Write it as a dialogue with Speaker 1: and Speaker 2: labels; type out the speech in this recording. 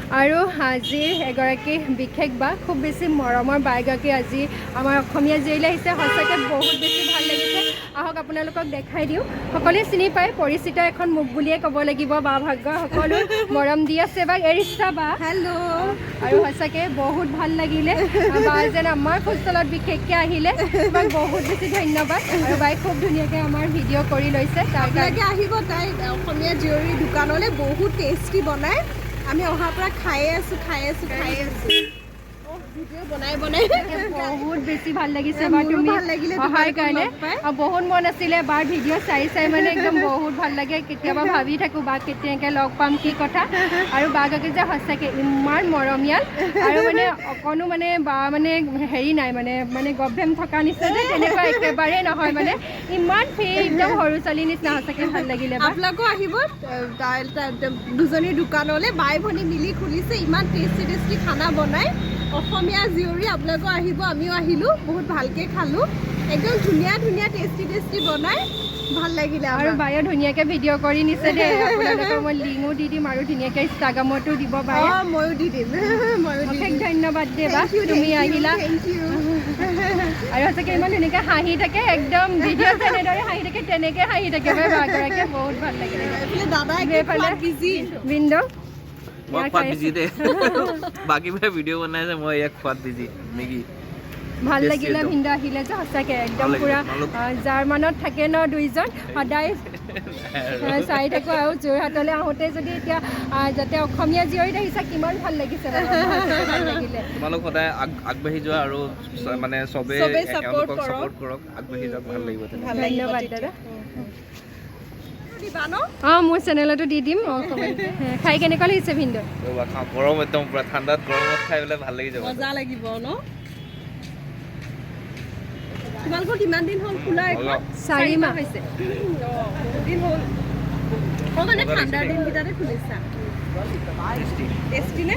Speaker 1: আৰু আজিৰ এগৰাকী বিশেষ বা খুব বেছি মৰমৰ বাগৰাকী আজি আমাৰ অসমীয়া জীয়ৰীলৈ আহিছে সঁচাকৈ বহুত বেছি ভাল লাগিছে আহক আপোনালোকক দেখাই দিওঁ সকলোৱে চিনি পায় পৰিচিত এখন মুখ বুলিয়ে ক'ব লাগিব বা ভাগ্য সকলো মৰম দি আছে বা এৰিষ্টা বা হেল্ল' আৰু সঁচাকৈ বহুত ভাল লাগিলে বা যেন আমাৰ হোষ্টেলত বিশেষকৈ আহিলে তোমাক বহুত বেছি ধন্যবাদ আৰু বাই খুব ধুনীয়াকৈ আমাৰ ভিডিঅ' কৰি লৈছে তাৰ কাৰণে
Speaker 2: আহিব তাই অসমীয়া জীয়ৰী দোকানলৈ বহুত টেষ্টি বনায় আমি অহাৰ পৰা খায়ে আছো ভিডিঅ' বনাই
Speaker 1: বহুত বেছি ভাল লাগিছে বা তুমি অহাৰ কাৰণে বহুত মন আছিলে বাৰ ভিডিঅ' চাই মানে একদম বহুত ভাল লাগে কেতিয়াবা ভাবি থাকোঁ বা কেতিয়াকৈ লগ পাম কি কথা আৰু বাগৰাকী যে সঁচাকৈ ইমান মৰমীয়াল আৰু মানে অকণো মানে বা মানে হেৰি নাই মানে গভেম থকা নিচিনা যে তেনেকুৱা একেবাৰে নহয় মানে ইমান ফ্ৰী একদম সৰু ছোৱালীৰ নিচিনা সঁচাকৈ ভাল লাগিলে
Speaker 2: আপোনালোকো আহিব দুজনীৰ দোকানলৈ বাই ভনী মিলি খুলিছে ইমান টেষ্টি খানা বনায় অসমীয়া জীয়ৰী আপোনালোকো আহিব আমিও আহিলোঁ বহুত ভালকৈ খালোঁ একদম ধুনীয়া টেষ্টি বনায় ভাল লাগিলে
Speaker 1: আৰু বায়ে ধুনীয়াকৈ ভিডিঅ' কৰি নিছে দেই আপোনালোকক মই লিংকো দি দিম আৰু ধুনীয়াকৈ ইনষ্টাগ্ৰামতো দিব পাৰে
Speaker 2: ময়ো দি দিম
Speaker 1: অশেষ ধন্যবাদ দেৱা তুমি আহিলা আৰু সঁচাকৈ ইমান ধুনীয়াকৈ হাঁহি থাকে একদম ভিডিঅ' যেনেদৰে হাঁহি থাকে তেনেকৈ হাঁহি থাকে বাগৰাকীয়ে বহুত ভাল লাগিলে এইফালে বিন্দু
Speaker 3: মই খোৱাত বিজি দে বাকী বোৰে ভিডিঅ' বনাইছে মই ইয়াক খোৱাত বিজি মেগী
Speaker 1: ভাল লাগিলে ভিন্দু আহিলে যে সঁচাকৈ একদম পুৰা জাৰ্মানত থাকে ন দুইজন সদায় চাই থাকোঁ আৰু যোৰহাটলৈ আহোঁতে যদি এতিয়া যাতে অসমীয়া জীয়ৰীত আহিছা কিমান ভাল লাগিছে ভাল লাগিলে
Speaker 3: তোমালোক সদায় আগবাঢ়ি যোৱা আৰু মানে চবেই ছাপোৰ্ট কৰক আগবাঢ়ি যাওক ভাল লাগিব
Speaker 1: ধন্যবাদ দাদা অঁ মোৰ চেনেলতো দি দিম খাই কেনেকুৱা লাগিছে ভিন্দু
Speaker 3: গৰম একদম পুৰা ঠাণ্ডাত গৰমত খাই পেলাই ভাল লাগি যাব
Speaker 2: মজা লাগিব ন তোমালোকৰ কিমান দিন হ'ল খোলা
Speaker 1: 4 মাহ
Speaker 2: হৈছে দিন হ'ল মানে ঠাণ্ডাৰ দিনকেইটাতে খুলিছা টেষ্টি নে